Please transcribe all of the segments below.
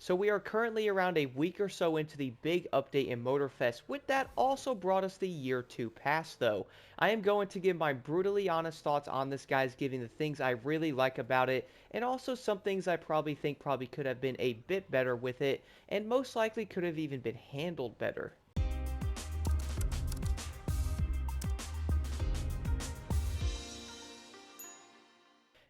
So we are currently around a week or so into the big update in Motorfest. With that also brought us the year 2 pass though. I am going to give my brutally honest thoughts on this, guys, giving the things I really like about it and also some things I probably think probably could have been a bit better with it and most likely could have even been handled better.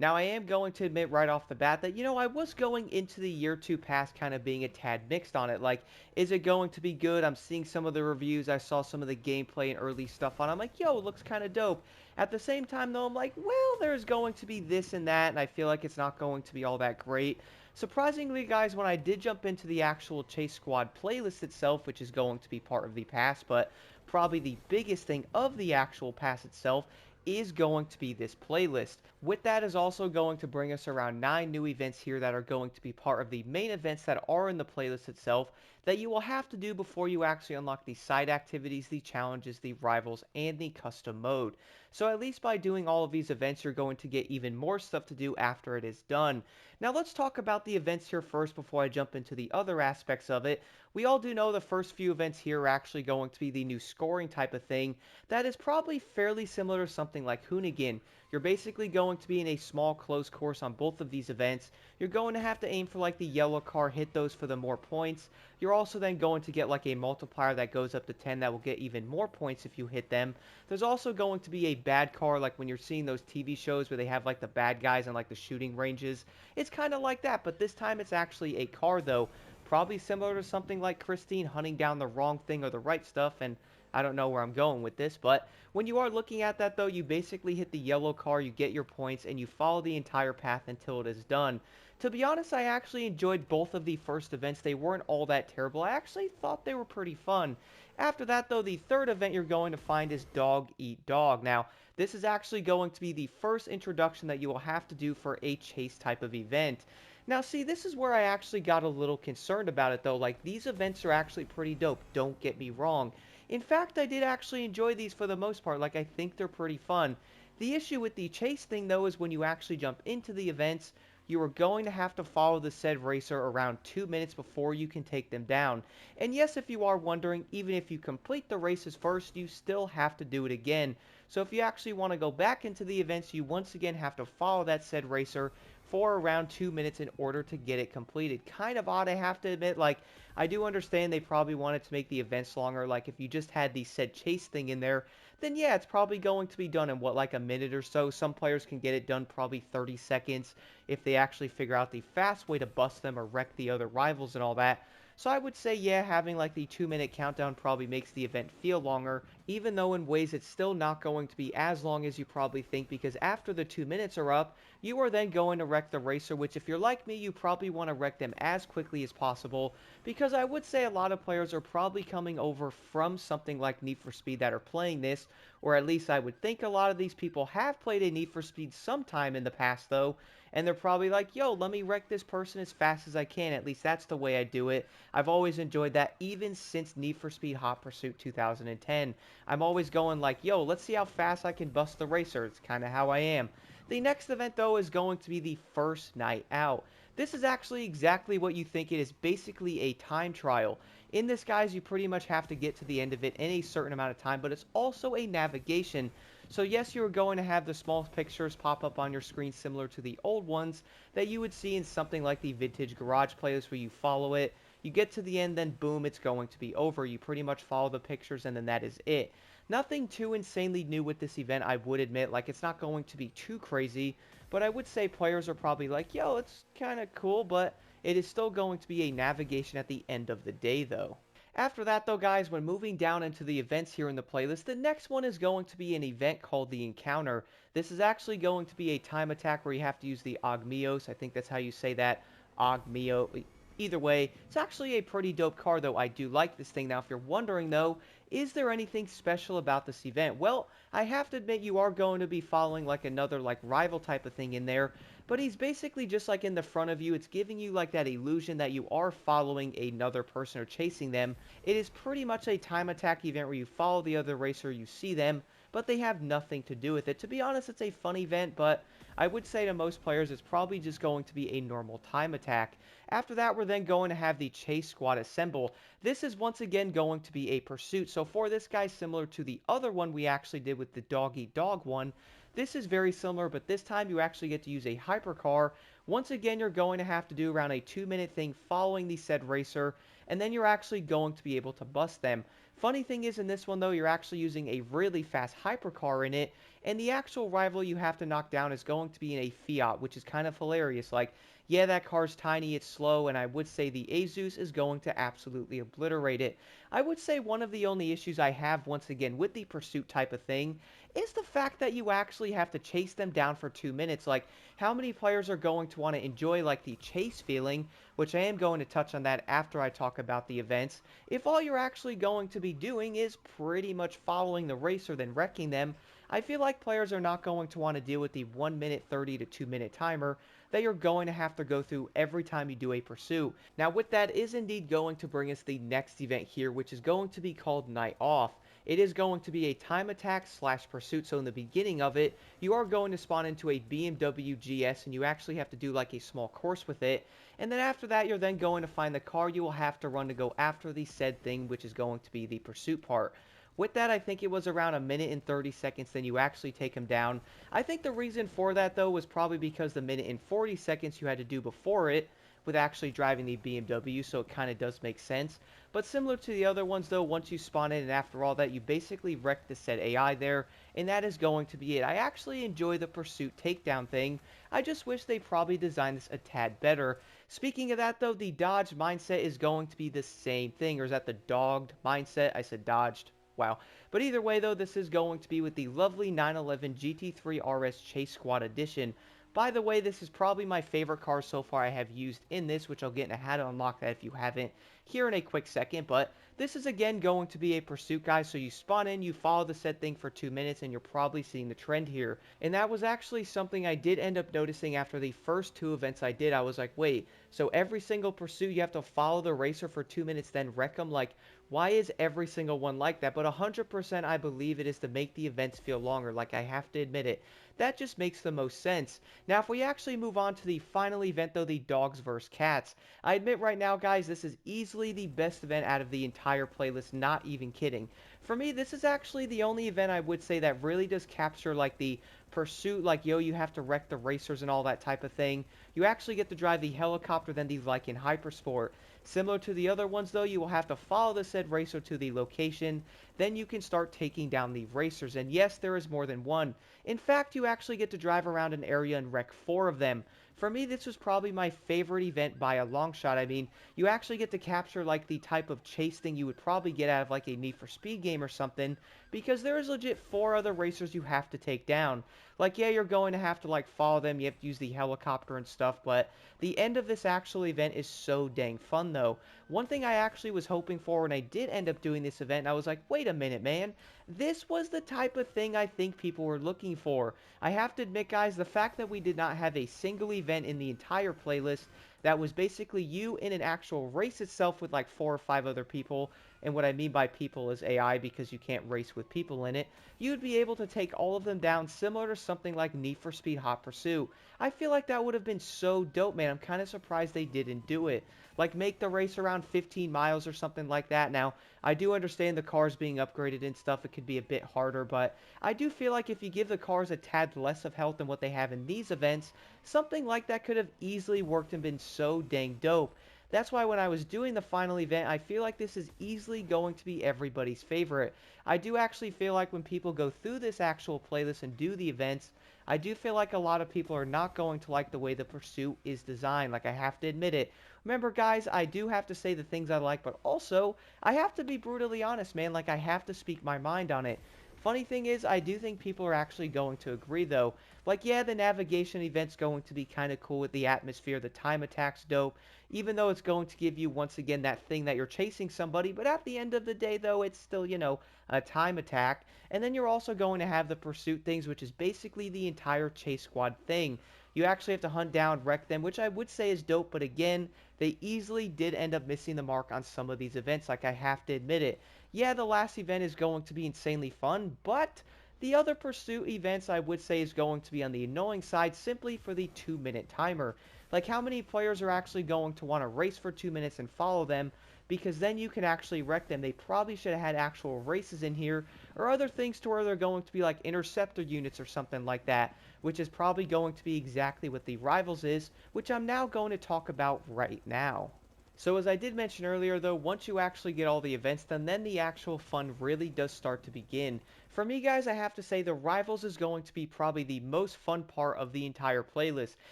Now, I am going to admit right off the bat that, I was going into the year 2 pass kind of being a tad mixed on it. Like, is it going to be good? I'm seeing some of the reviews. I saw some of the gameplay and early stuff on it. I'm like, yo, it looks kind of dope. At the same time, though, I'm like, well, there's going to be this and that, and I feel like it's not going to be all that great. Surprisingly, guys, when I did jump into the actual Chase Squad playlist itself, which is going to be part of the pass, but probably the biggest thing of the actual pass itself is going to be this playlist. With that is also going to bring us around 9 new events here that are going to be part of the main events that are in the playlist itself that you will have to do before you actually unlock the side activities, the challenges, the rivals, and the custom mode. So at least by doing all of these events, you're going to get even more stuff to do after it is done. Now let's talk about the events here first before I jump into the other aspects of it. We all do know the first few events here are actually going to be the new scoring type of thing that is probably fairly similar to something like Hoonigan. You're basically going to be in a small closed course on both of these events. You're going to have to aim for like the yellow car, hit those for the more points. You're also then going to get like a multiplier that goes up to 10 that will get even more points if you hit them. There's also going to be a bad car, like when you're seeing those TV shows where they have like the bad guys and like the shooting ranges. It's kind of like that, but this time it's actually a car though. Probably similar to something like Christine hunting down the wrong thing or the right stuff, and I don't know where I'm going with this, but when you are looking at that though, you basically hit the yellow car, you get your points, and you follow the entire path until it is done. To be honest, I actually enjoyed both of the first events. They weren't all that terrible. I actually thought they were pretty fun. After that though, the third event you're going to find is Dog Eat Dog. Now, this is actually going to be the first introduction that you will have to do for a chase type of event. Now, see, this is where I actually got a little concerned about it, though. Like, these events are actually pretty dope, don't get me wrong. In fact, I did actually enjoy these for the most part. Like, I think they're pretty fun. The issue with the chase thing, though, is when you actually jump into the events, you are going to have to follow the said racer around 2 minutes before you can take them down. And yes, if you are wondering, even if you complete the races first, you still have to do it again. So if you actually want to go back into the events, you once again have to follow that said racer for around 2 minutes in order to get it completed. Kind of odd, I have to admit. Like, I do understand they probably wanted to make the events longer. Like, if you just had the said chase thing in there, then yeah, it's probably going to be done in what, like a minute or so. Some players can get it done probably 30 seconds if they actually figure out the fast way to bust them or wreck the other rivals and all that. So I would say, yeah, having like the 2 minute countdown probably makes the event feel longer, even though in ways it's still not going to be as long as you probably think, because after the 2 minutes are up, you are then going to wreck the racer, which if you're like me, you probably want to wreck them as quickly as possible, because I would say a lot of players are probably coming over from something like Need for Speed that are playing this, or at least I would think a lot of these people have played a Need for Speed sometime in the past though, and they're probably like, yo, let me wreck this person as fast as I can. At least that's the way I do it. I've always enjoyed that, even since Need for Speed Hot Pursuit 2010. I'm always going like, yo, let's see how fast I can bust the racer. It's kind of how I am. The next event, though, is going to be the first night out. This is actually exactly what you think it is, basically a time trial. In this, guys, you pretty much have to get to the end of it in a certain amount of time, but it's also a navigation. So yes, you are going to have the small pictures pop up on your screen similar to the old ones that you would see in something like the Vintage Garage playlist where you follow it. You get to the end, then boom, it's going to be over. You pretty much follow the pictures and then that is it. Nothing too insanely new with this event, I would admit. Like, it's not going to be too crazy, but I would say players are probably like, yo, it's kind of cool, but it is still going to be a navigation at the end of the day, though. After that, though, guys, when moving down into the events here in the playlist, the next one is going to be an event called the Encounter. This is actually going to be a time attack where you have to use the Ogmios. I think that's how you say that. Ogmio. Either way, it's actually a pretty dope car, though. I do like this thing. Now, if you're wondering, though, is there anything special about this event? Well, I have to admit you are going to be following like another like rival type of thing in there, but he's basically just like in the front of you. It's giving you like that illusion that you are following another person or chasing them. It is pretty much a time attack event where you follow the other racer, you see them, but they have nothing to do with it. To be honest, it's a fun event, but I would say to most players it's probably just going to be a normal time attack. After that, we're then going to have the chase squad assemble. This is once again going to be a pursuit. So for this guy, similar to the other one we actually did with the dog eat dog one, this is very similar, but this time you actually get to use a hypercar. Once again, you're going to have to do around a 2-minute thing following the said racer, and then you're actually going to be able to bust them. Funny thing is, in this one though, you're actually using a really fast hypercar in it, and the actual rival you have to knock down is going to be in a Fiat, which is kind of hilarious. Like, yeah, that car's tiny, it's slow, and I would say the Azus is going to absolutely obliterate it. I would say one of the only issues I have, once again, with the pursuit type of thing is the fact that you actually have to chase them down for 2 minutes. Like, how many players are going to want to enjoy, like, the chase feeling, which I am going to touch on that after I talk about the events, if all you're actually going to be doing is pretty much following the racer, then wrecking them? I feel like players are not going to want to deal with the 1 minute 30 to 2 minute timer that you're going to have to go through every time you do a pursuit. Now with that is indeed going to bring us the next event here, which is going to be called Night Off. It is going to be a time attack slash pursuit, so in the beginning of it, you are going to spawn into a BMW GS and you actually have to do like a small course with it. And then after that, you're then going to find the car you will have to run to go after the said thing, which is going to be the pursuit part. With that, I think it was around 1 minute and 30 seconds, then you actually take him down. I think the reason for that, though, was probably because the 1 minute and 40 seconds you had to do before it with actually driving the BMW, so it kind of does make sense. But similar to the other ones, though, once you spawn in and after all that, you basically wreck the said AI there, and that is going to be it. I actually enjoy the pursuit takedown thing. I just wish they probably designed this a tad better. Speaking of that, though, the dodge mindset is going to be the same thing, or is that the dogged mindset? I said dodged. Wow. But either way, though, this is going to be with the lovely 911 GT3 RS Chase Squad Edition. By the way, this is probably my favorite car so far I have used in this, which I'll get into how to unlock that if you haven't here in a quick second. But this is again going to be a pursuit, guys. So you spawn in, you follow the said thing for 2 minutes, and you're probably seeing the trend here. And that was actually something I did end up noticing after the first 2 events I did. I was like, wait, so every single pursuit you have to follow the racer for 2 minutes, then wreck them? Like, why is every single one like that? But 100% I believe it is to make the events feel longer. Like, I have to admit it. That just makes the most sense. Now, if we actually move on to the final event, though, the Dogs vs. Cats, I admit right now, guys, this is easily the best event out of the entire playlist, not even kidding. For me, this is actually the only event I would say that really does capture, like, the pursuit, like, yo, you have to wreck the racers and all that type of thing. You actually get to drive the helicopter, then the, like, in Hypersport. Similar to the other ones, though, you will have to follow the said racer to the location. Then you can start taking down the racers. And yes, there is more than one. In fact, you actually get to drive around an area and wreck 4 of them. For me, this was probably my favorite event by a long shot. I mean, you actually get to capture, like, the type of chase thing you would probably get out of, like, a Need for Speed game or something, because there is legit 4 other racers you have to take down. Like, yeah, you're going to have to, like, follow them, you have to use the helicopter and stuff, but the end of this actual event is so dang fun, though. One thing I actually was hoping for when I did end up doing this event, I was like, wait a minute, man. This was the type of thing I think people were looking for. I have to admit, guys, the fact that we did not have a single event in the entire playlist that was basically you in an actual race itself with like 4 or 5 other people, and what I mean by people is AI because you can't race with people in it, you'd be able to take all of them down similar to something like Need for Speed Hot Pursuit. I feel like that would have been so dope, man. I'm kind of surprised they didn't do it. Like, make the race around 15 miles or something like that. Now, I do understand the cars being upgraded and stuff, it could be a bit harder, but I do feel like if you give the cars a tad less of health than what they have in these events, something like that could have easily worked and been so dang dope. That's why when I was doing the final event, I feel like this is easily going to be everybody's favorite. I do actually feel like when people go through this actual playlist and do the events, I do feel like a lot of people are not going to like the way the pursuit is designed. Like, I have to admit it. Remember, guys, I do have to say the things I like, but also, I have to be brutally honest, man. Like, I have to speak my mind on it. Funny thing is, I do think people are actually going to agree, though. Like, yeah, the navigation event's going to be kind of cool with the atmosphere, the time attack's dope, even though it's going to give you, once again, that thing that you're chasing somebody, but at the end of the day, though, it's still, you know, a time attack. And then you're also going to have the pursuit things, which is basically the entire chase squad thing. You actually have to hunt down, wreck them, which I would say is dope, but again, they easily did end up missing the mark on some of these events, like I have to admit it. Yeah, the last event is going to be insanely fun, but the other pursuit events I would say is going to be on the annoying side simply for the 2-minute timer. Like, how many players are actually going to want to race for 2 minutes and follow them? Because then you can actually wreck them. They probably should have had actual races in here, or other things to where they're going to be like interceptor units or something like that, which is probably going to be exactly what the Rivals is, which I'm now going to talk about right now. So as I did mention earlier though, once you actually get all the events done, then the actual fun really does start to begin. For me guys, I have to say the Rivals is going to be probably the most fun part of the entire playlist.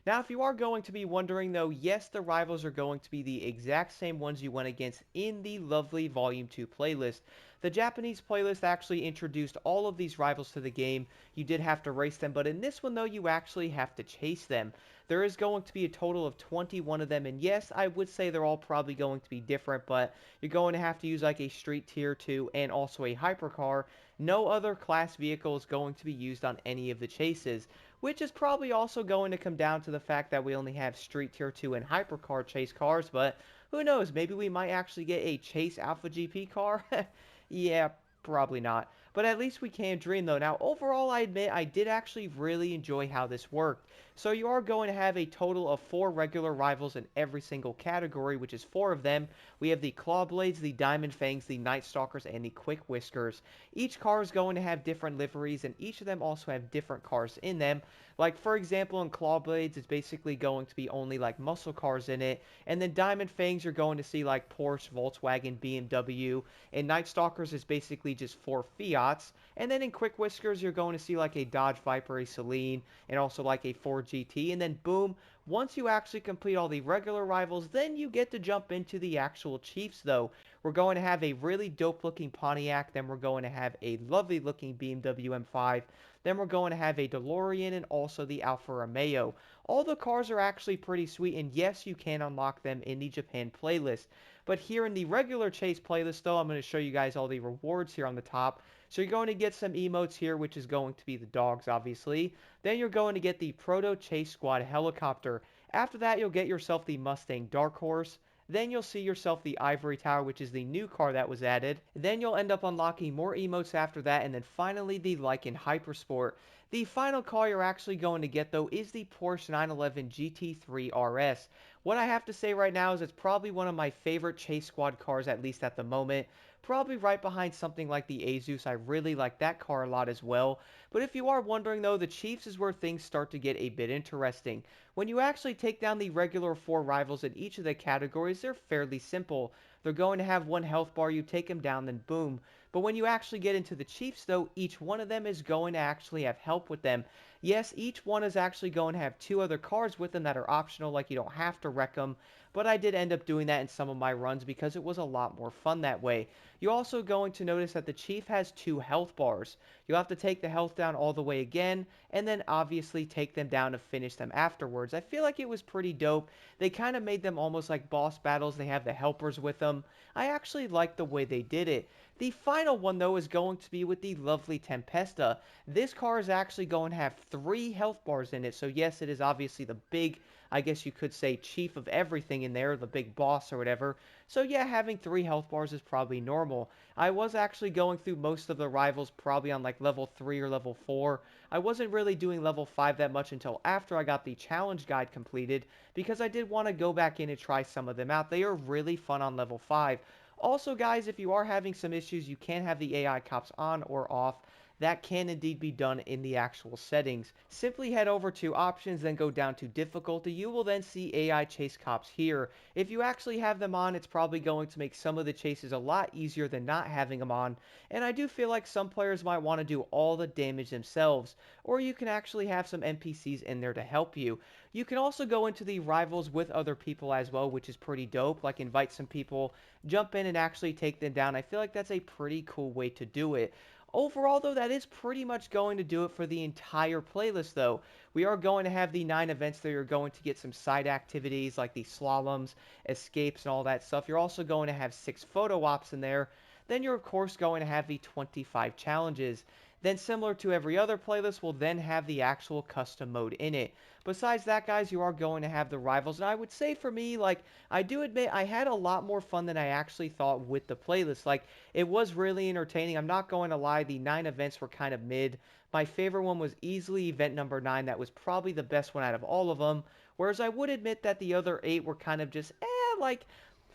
Now if you are going to be wondering though, yes, the Rivals are going to be the exact same ones you went against in the lovely Volume 2 playlist. The Japanese playlist actually introduced all of these rivals to the game. You did have to race them, but in this one though, you actually have to chase them. There is going to be a total of 21 of them, and yes, I would say they're all probably going to be different, but you're going to have to use like a Street Tier 2 and also a Hypercar. No other class vehicle is going to be used on any of the chases, which is probably also going to come down to the fact that we only have Street Tier 2 and Hypercar chase cars, but who knows, maybe we might actually get a Chase Alpha GP car? Yeah, probably not. But at least we can dream though. Now, overall, I admit I did actually really enjoy how this worked. So you are going to have a total of 4 regular rivals in every single category, which is 4 of them. We have the Claw Blades, the Diamond Fangs, the Night Stalkers, and the Quick Whiskers. Each car is going to have different liveries, and each of them also have different cars in them. Like, for example, in Claw Blades, it's basically going to be only, like, muscle cars in it. And then Diamond Fangs, you're going to see, like, Porsche, Volkswagen, BMW. And Night Stalkers is basically just 4 Fiats. And then in Quick Whiskers, you're going to see, like, a Dodge Viper, a Celine, and also, like, a Ford GT. And then, boom, once you actually complete all the regular rivals, then you get to jump into the actual Chiefs, though. We're going to have a really dope-looking Pontiac. Then we're going to have a lovely-looking BMW M5. Then we're going to have a DeLorean and also the Alfa Romeo. All the cars are actually pretty sweet, and yes, you can unlock them in the Japan playlist. But here in the regular chase playlist, though, I'm going to show you guys all the rewards here on the top. So you're going to get some emotes here, which is going to be the dogs, obviously. Then you're going to get the Proto Chase Squad helicopter. After that, you'll get yourself the Mustang Dark Horse. Then you'll see yourself the Ivory Tower, which is the new car that was added. Then you'll end up unlocking more emotes after that, and then finally the Lycan Hypersport. The final car you're actually going to get, though, is the Porsche 911 GT3 RS. What I have to say right now is it's probably one of my favorite Chase Squad cars, at least at the moment. Probably right behind something like the Azus. I really like that car a lot as well. But if you are wondering though, the Chiefs is where things start to get a bit interesting. When you actually take down the regular 4 rivals in each of the categories, they're fairly simple. They're going to have 1 health bar, you take them down, then boom. But when you actually get into the Chiefs though, each one of them is going to actually have help with them. Yes, each one is actually going to have 2 other cars with them that are optional, like you don't have to wreck them. But I did end up doing that in some of my runs because it was a lot more fun that way. You're also going to notice that the Chief has 2 health bars. You'll have to take the health down all the way again, and then obviously take them down to finish them afterwards. I feel like it was pretty dope. They kind of made them almost like boss battles. They have the helpers with them. I actually like the way they did it. The final one, though, is going to be with the lovely Tempesta. This car is actually going to have 3 health bars in it. So, yes, it is obviously the big, I guess you could say, chief of everything in there, the big boss or whatever. So, yeah, having 3 health bars is probably normal. I was actually going through most of the rivals probably on, like, level 3 or level 4. I wasn't really doing level 5 that much until after I got the challenge guide completed, because I did want to go back in and try some of them out. They are really fun on level 5. Also, guys, if you are having some issues, you can have the AI cops on or off. That can indeed be done in the actual settings. Simply head over to options, then go down to difficulty. You will then see AI chase cops here. If you actually have them on, it's probably going to make some of the chases a lot easier than not having them on. And I do feel like some players might want to do all the damage themselves, or you can actually have some NPCs in there to help you. You can also go into the rivals with other people as well, which is pretty dope. Like invite some people, jump in and actually take them down. I feel like that's a pretty cool way to do it. Overall, though, that is pretty much going to do it for the entire playlist, though. We are going to have the 9 events that you're going to get some side activities like the slaloms, escapes, and all that stuff. You're also going to have 6 photo ops in there. Then you're, of course, going to have the 25 challenges. Then, similar to every other playlist, we'll then have the actual custom mode in it. Besides that, guys, you are going to have the rivals. And I would say for me, like, I do admit I had a lot more fun than I actually thought with the playlist. Like, it was really entertaining. I'm not going to lie, the 9 events were kind of mid. My favorite one was easily event number 9. That was probably the best one out of all of them. Whereas I would admit that the other 8 were kind of just, like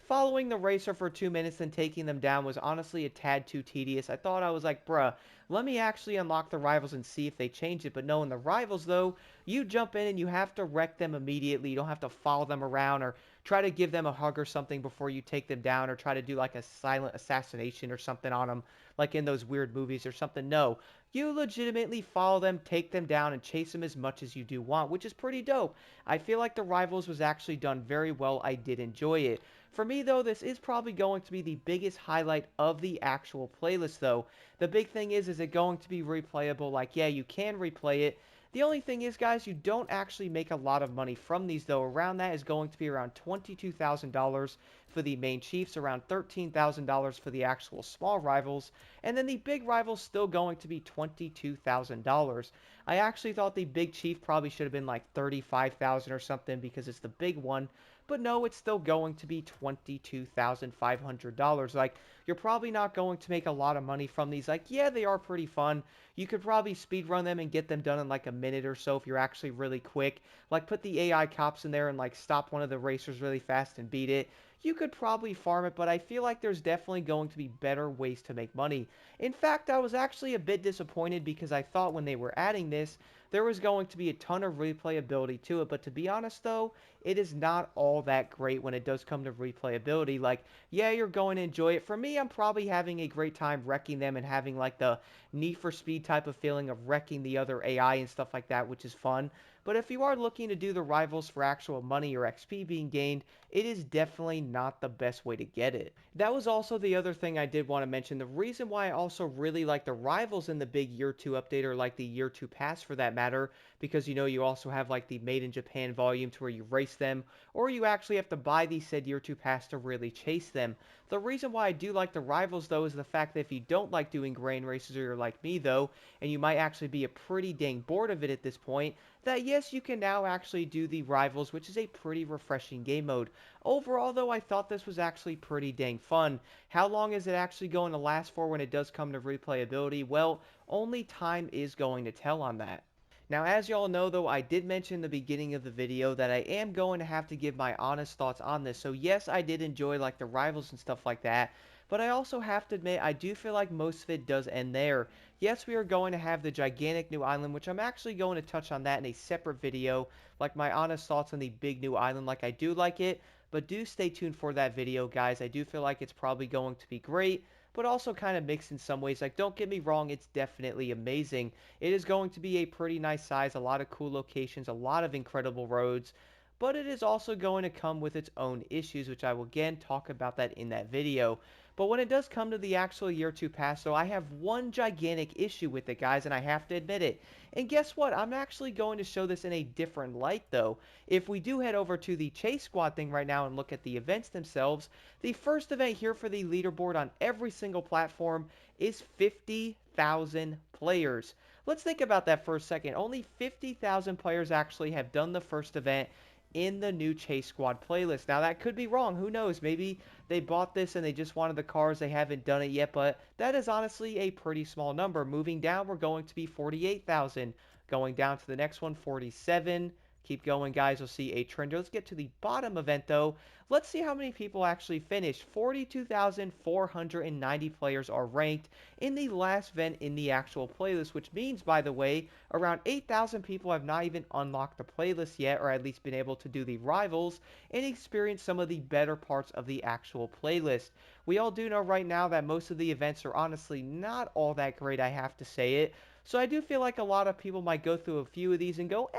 following the racer for 2 minutes and taking them down was honestly a tad too tedious. I thought I was like, bruh, let me actually unlock the rivals and see if they change it. But no, in the rivals though, you jump in and you have to wreck them immediately. You don't have to follow them around or try to give them a hug or something before you take them down or try to do like a silent assassination or something on them like in those weird movies or something. No, you legitimately follow them, take them down, and chase them as much as you do want, which is pretty dope. I feel like the rivals was actually done very well. I did enjoy it. For me, though, this is probably going to be the biggest highlight of the actual playlist, though. The big thing is it going to be replayable? Like, yeah, you can replay it. The only thing is, guys, you don't actually make a lot of money from these, though. Around that is going to be around $22,000 for the main chiefs, around $13,000 for the actual small rivals, and then the big rival's still going to be $22,000. I actually thought the big chief probably should have been like $35,000 or something because it's the big one, but no, it's still going to be $22,500. Like, you're probably not going to make a lot of money from these. Like, yeah, they are pretty fun. You could probably speed run them and get them done in like a minute or so if you're actually really quick. Like, put the AI cops in there and like stop one of the racers really fast and beat it. You could probably farm it, but I feel like there's definitely going to be better ways to make money. In fact, I was actually a bit disappointed because I thought when they were adding this, there was going to be a ton of replayability to it, but to be honest though, it is not all that great when it does come to replayability. Like, yeah, you're going to enjoy it. For me, I'm probably having a great time wrecking them and having like the Need for Speed type of feeling of wrecking the other AI and stuff like that, which is fun. But if you are looking to do the rivals for actual money or XP being gained, it is definitely not the best way to get it. That was also the other thing I did want to mention. The reason why I also really like the rivals in the big year 2 update, or like the year 2 pass for that matter, because you know you also have like the Made in Japan volume to where you race them, or you actually have to buy the said year 2 pass to really chase them. The reason why I do like the rivals though is the fact that if you don't like doing grain races, or you're like me though, and you might actually be a pretty dang bored of it at this point, that yes, you can now actually do the rivals, which is a pretty refreshing game mode. Overall though, I thought this was actually pretty dang fun. How long is it actually going to last for when it does come to replayability? Well, only time is going to tell on that. Now, as y'all know, though, I did mention in the beginning of the video that I am going to have to give my honest thoughts on this. So, yes, I did enjoy, like, the rivals and stuff like that. But I also have to admit, I do feel like most of it does end there. Yes, we are going to have the gigantic new island, which I'm actually going to touch on that in a separate video. Like, my honest thoughts on the big new island. Like, I do like it. But do stay tuned for that video, guys. I do feel like it's probably going to be great, but also kind of mixed in some ways. Like, don't get me wrong, it's definitely amazing. It is going to be a pretty nice size, a lot of cool locations, a lot of incredible roads, but it is also going to come with its own issues, which I will again talk about that in that video. But when it does come to the actual year 2 pass, though, I have one gigantic issue with it, guys, and I have to admit it. And guess what? I'm actually going to show this in a different light, though. If we do head over to the Chase Squad thing right now and look at the events themselves, the first event here for the leaderboard on every single platform is 50,000 players. Let's think about that for a second. Only 50,000 players actually have done the first event in the new Chase Squad playlist. Now, that could be wrong. Who knows? Maybe they bought this and they just wanted the cars. They haven't done it yet, but that is honestly a pretty small number. Moving down, we're going to be 48,000. Going down to the next one, 47. Keep going, guys. You'll see a trend. Let's get to the bottom event, though. Let's see how many people actually finished. 42,490 players are ranked in the last event in the actual playlist, which means, by the way, around 8,000 people have not even unlocked the playlist yet, or at least been able to do the rivals and experience some of the better parts of the actual playlist. We all do know right now that most of the events are honestly not all that great, I have to say it. So I do feel like a lot of people might go through a few of these and go,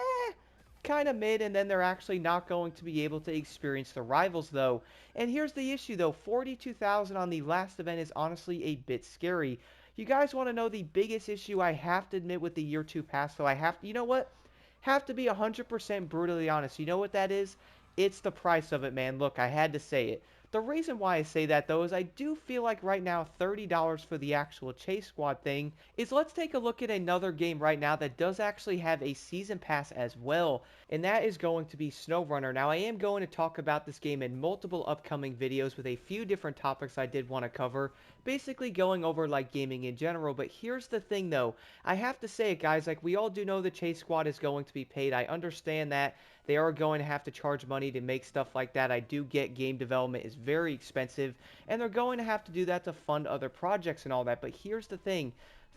kind of mid, and then they're actually not going to be able to experience the rivals, though. And here's the issue, though. 42,000 on the last event is honestly a bit scary. You guys want to know the biggest issue I have to admit with the year 2 pass, though? I have to, you know what? Have to be 100% brutally honest. You know what that is? It's the price of it, man. Look, I had to say it. The reason why I say that, though, is I do feel like right now $30 for the actual Chase Squad thing is, let's take a look at another game right now that does actually have a season pass as well, and that is going to be SnowRunner. Now, I am going to talk about this game in multiple upcoming videos with a few different topics I did want to cover, basically going over like gaming in general. But here's the thing, though. I have to say it, guys, like we all do know the Chase Squad is going to be paid. I understand that. They are going to have to charge money to make stuff like that. I do get game development is very expensive, and they're going to have to do that to fund other projects and all that. But here's the thing.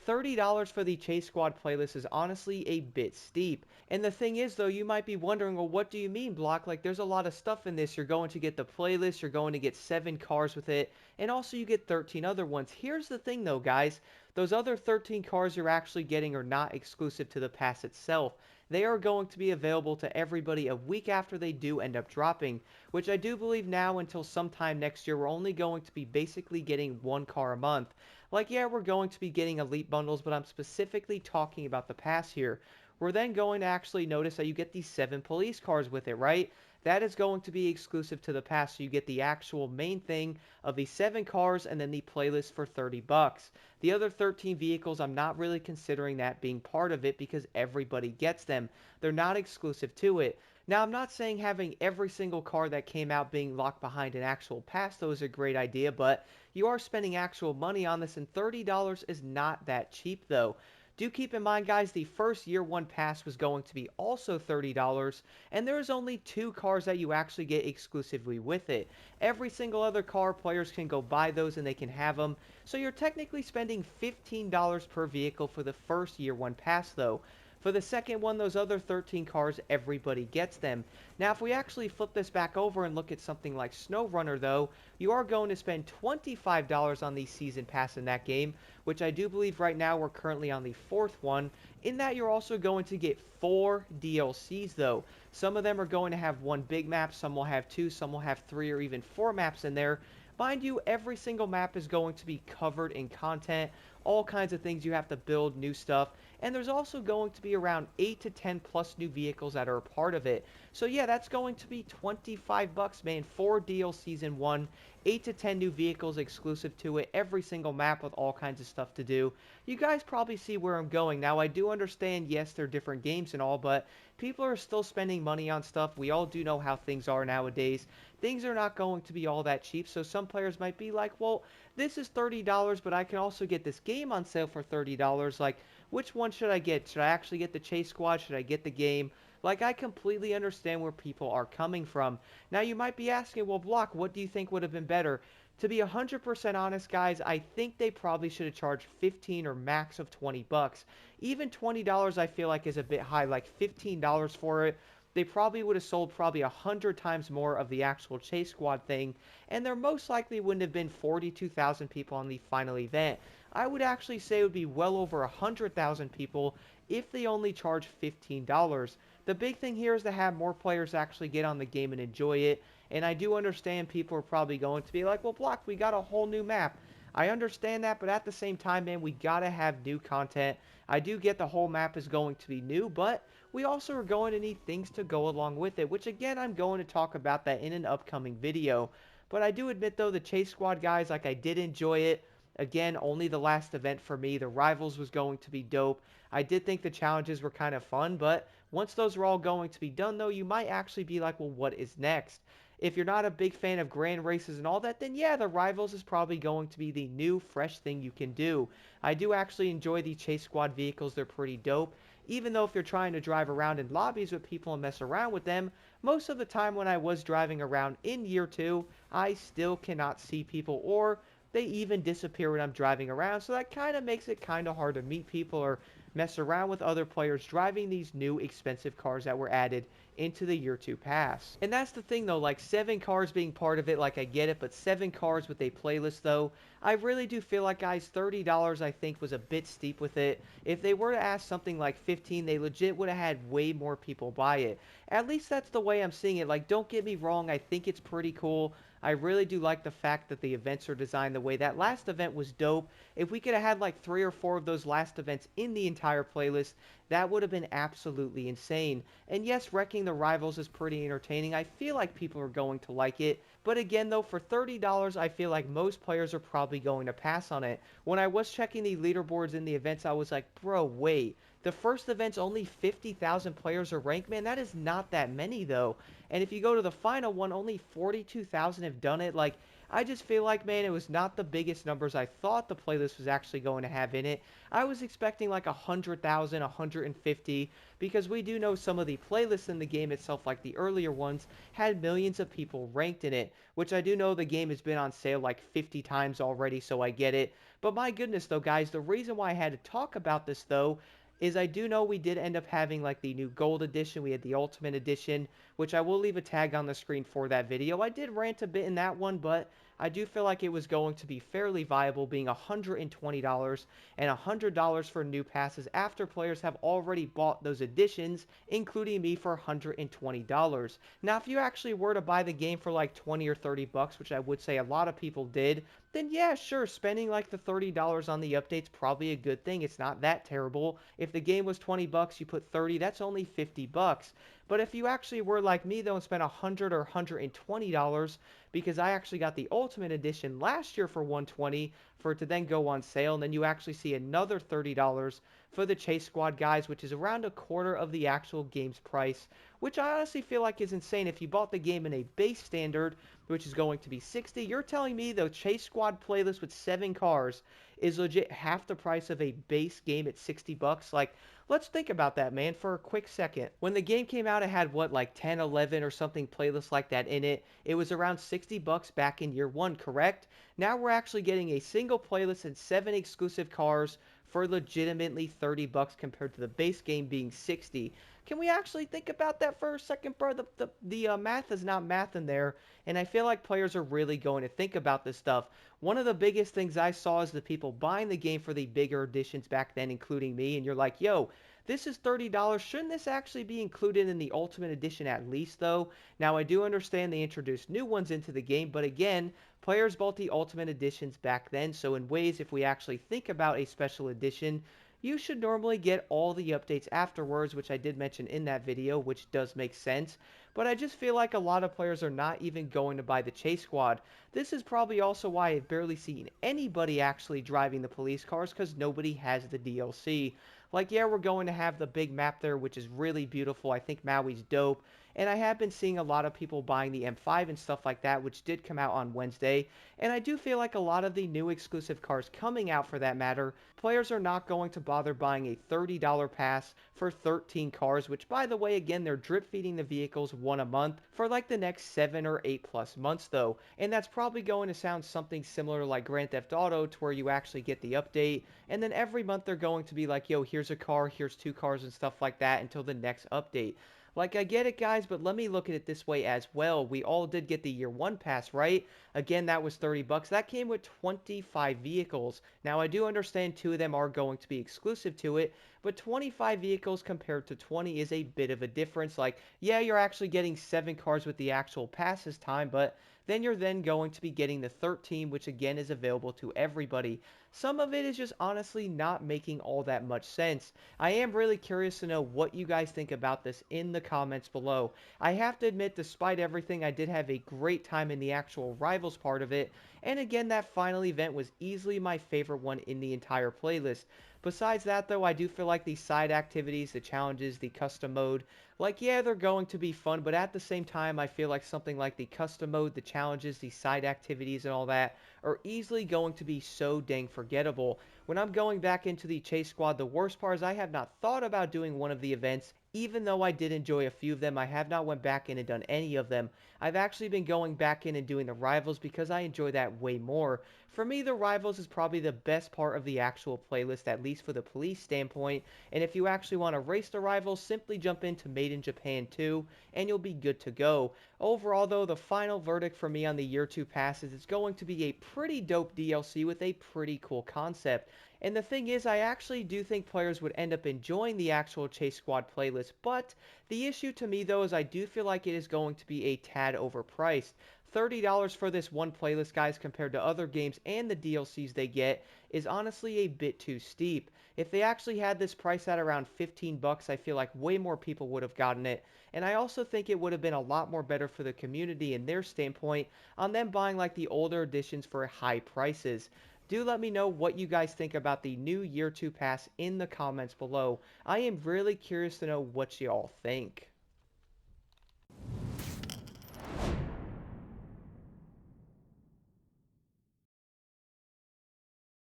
$30 for the Chase Squad playlist is honestly a bit steep. And the thing is, though, you might be wondering, well, what do you mean, Block? Like, there's a lot of stuff in this. You're going to get the playlist, you're going to get 7 cars with it, and also you get 13 other ones. Here's the thing, though, guys. Those other 13 cars you're actually getting are not exclusive to the pass itself. They are going to be available to everybody a week after they do end up dropping, which I do believe now until sometime next year we're only going to be basically getting 1 car a month. Like, yeah, we're going to be getting elite bundles, but I'm specifically talking about the pass here. We're then going to actually notice that you get these 7 police cars with it, right? That is going to be exclusive to the pass, so you get the actual main thing of the 7 cars and then the playlist for 30 bucks. The other 13 vehicles, I'm not really considering that being part of it because everybody gets them. They're not exclusive to it. Now, I'm not saying having every single car that came out being locked behind an actual pass, though, is a great idea, but you are spending actual money on this, and $30 is not that cheap, though. Do keep in mind, guys, the first year 1 pass was going to be also $30, and there's only 2 cars that you actually get exclusively with it. Every single other car, players can go buy those and they can have them, so you're technically spending $15 per vehicle for the first year 1 pass, though. For the second one, those other 13 cars, everybody gets them. Now, if we actually flip this back over and look at something like SnowRunner, though, you are going to spend $25 on the season pass in that game, which I do believe right now we're currently on the 4th one. In that, you're also going to get 4 DLCs, though. Some of them are going to have 1 big map, some will have 2, some will have 3 or even 4 maps in there. Mind you, every single map is going to be covered in content, all kinds of things you have to build, new stuff, and there's also going to be around 8 to 10 plus new vehicles that are a part of it. So yeah, that's going to be 25 bucks, man, 4 DLCs in one, 8 to 10 new vehicles exclusive to it, every single map with all kinds of stuff to do. You guys probably see where I'm going. Now, I do understand, yes, they're different games and all, but people are still spending money on stuff. We all do know how things are nowadays. Things are not going to be all that cheap, so some players might be like, well, this is $30, but I can also get this game on sale for $30. Like, which one should I get? Should I actually get the Chase Squad? Should I get the game? Like, I completely understand where people are coming from. Now, you might be asking, well, Block, what do you think would have been better? To be 100% honest, guys, I think they probably should have charged 15 or max of 20 bucks. Even $20 I feel like is a bit high, like $15 for it. They probably would have sold probably 100 times more of the actual Chase Squad thing, and there most likely wouldn't have been 42,000 people on the final event. I would actually say it would be well over 100,000 people if they only charged $15. The big thing here is to have more players actually get on the game and enjoy it, and I do understand people are probably going to be like, well, Block, we got a whole new map. I understand that, but at the same time, man, we gotta have new content. I do get the whole map is going to be new, but we also are going to need things to go along with it, which again, I'm going to talk about that in an upcoming video. But I do admit, though, the Chase Squad, guys, like, I did enjoy it. Again, only the last event for me. The Rivals was going to be dope. I did think the challenges were kind of fun, but once those were all going to be done, though, you might actually be like, well, what is next? If you're not a big fan of grand races and all that, then yeah, the Rivals is probably going to be the new, fresh thing you can do. I do actually enjoy the Chase Squad vehicles. They're pretty dope. Even though if you're trying to drive around in lobbies with people and mess around with them, most of the time when I was driving around in year 2, I still cannot see people, or they even disappear when I'm driving around, so that kind of makes it kind of hard to meet people or mess around with other players driving these new expensive cars that were added into the year 2 pass. And that's the thing, though, like 7 cars being part of it, like, I get it, but 7 cars with a playlist, though, I really do feel like, guys, $30 I think was a bit steep with it. If they were to ask something like 15, they legit would have had way more people buy it. At least that's the way I'm seeing it. Like, don't get me wrong, I think it's pretty cool. I really do like the fact that the events are designed the way that last event was dope. If we could have had like 3 or 4 of those last events in the entire playlist, that would have been absolutely insane. And yes, Wrecking the Rivals is pretty entertaining. I feel like people are going to like it. But again, though, for $30, I feel like most players are probably going to pass on it. When I was checking the leaderboards in the events, I was like, bro, wait. The first event's only 50,000 players are ranked. Man, that is not that many, though. And if you go to the final one, only 42,000 have done it. Like, I just feel like, man, it was not the biggest numbers I thought the playlist was actually going to have in it. I was expecting like 100,000, 150, because we do know some of the playlists in the game itself, like the earlier ones, had millions of people ranked in it, which I do know the game has been on sale like 50 times already, so I get it. But my goodness, though, guys, the reason why I had to talk about this, though, is I do know we did end up having like the new gold edition. We had the ultimate edition, which I will leave a tag on the screen for that video. I did rant a bit in that one, but I do feel like it was going to be fairly viable, being $120 and $100 for new passes after players have already bought those editions, including me, for $120. Now, if you actually were to buy the game for like 20 or 30 bucks, which I would say a lot of people did, then yeah, sure, spending like the $30 on the update's probably a good thing. It's not that terrible. If the game was 20 bucks, you put 30, that's only 50 bucks. But if you actually were like me though and spent 100 or $120, because I actually got the Ultimate Edition last year for 120 for it to then go on sale, and then you actually see another $30 for the Chase Squad guys, which is around a quarter of the actual game's price, which I honestly feel like is insane. If you bought the game in a base standard, which is going to be 60, you're telling me the Chase Squad playlist with 7 cars is legit half the price of a base game at 60 bucks? Like, let's think about that, man, for a quick second. When the game came out, it had what, like 10, 11 or something playlists like that in it. It was around 60 bucks back in year 1, correct? Now we're actually getting a single playlist and 7 exclusive cars for legitimately 30 bucks compared to the base game being 60. Can we actually think about that for a second, bro? The math is not math in there, and I feel like players are really going to think about this stuff. One of the biggest things I saw is the people buying the game for the bigger editions back then, including me, and you're like, yo, this is $30. Shouldn't this actually be included in the Ultimate Edition at least, though? Now, I do understand they introduced new ones into the game, but again, players bought the Ultimate Editions back then, so in ways, if we actually think about a special edition, you should normally get all the updates afterwards, which I did mention in that video, which does make sense. But I just feel like a lot of players are not even going to buy the Chase Squad. This is probably also why I've barely seen anybody actually driving the police cars, because nobody has the DLC. Like, yeah, we're going to have the big map there, which is really beautiful. I think Maui's dope. And I have been seeing a lot of people buying the M5 and stuff like that, which did come out on Wednesday. And I do feel like a lot of the new exclusive cars coming out, for that matter, players are not going to bother buying a $30 pass for 13 cars, which, by the way, again, they're drip feeding the vehicles one a month for like the next 7 or 8 plus months, though. And that's probably going to sound something similar like Grand Theft Auto, to where you actually get the update, and then every month they're going to be like, yo, here's a car, here's 2 cars and stuff like that until the next update. Like, I get it, guys, but let me look at it this way as well. We all did get the year 1 pass, right? Again, that was 30 bucks. That came with 25 vehicles. Now, I do understand 2 of them are going to be exclusive to it, but 25 vehicles compared to 20 is a bit of a difference. Like, yeah, you're actually getting 7 cars with the actual pass this time, but then you're then going to be getting the 13, which again is available to everybody. Some of it is just honestly not making all that much sense. I am really curious to know what you guys think about this in the comments below. I have to admit, despite everything, I did have a great time in the actual Rivals part of it, and again, that final event was easily my favorite one in the entire playlist. Besides that, though, I do feel like the side activities, the challenges, the custom mode, like, yeah, they're going to be fun, but at the same time, I feel like something like the custom mode, the challenges, the side activities, and all that are easily going to be so dang forgettable. When I'm going back into the Chase Squad, the worst part is I have not thought about doing one of the events. Even though I did enjoy a few of them, I have not went back in and done any of them. I've actually been going back in and doing the Rivals because I enjoy that way more. For me, the Rivals is probably the best part of the actual playlist, at least for the police standpoint, and if you actually want to race the Rivals, simply jump into Made in Japan 2, and you'll be good to go. Overall, though, the final verdict for me on the Year 2 pass is it's going to be a pretty dope DLC with a pretty cool concept. And the thing is, I actually do think players would end up enjoying the actual Chase Squad playlist, but the issue to me, though, is I do feel like it is going to be a tad overpriced. $30 for this one playlist, guys, compared to other games and the DLCs they get, is honestly a bit too steep. If they actually had this price at around 15 bucks, I feel like way more people would have gotten it, and I also think it would have been a lot more better for the community and their standpoint on them buying like the older editions for high prices. Do let me know what you guys think about the new Year 2 pass in the comments below. I am really curious to know what y'all think.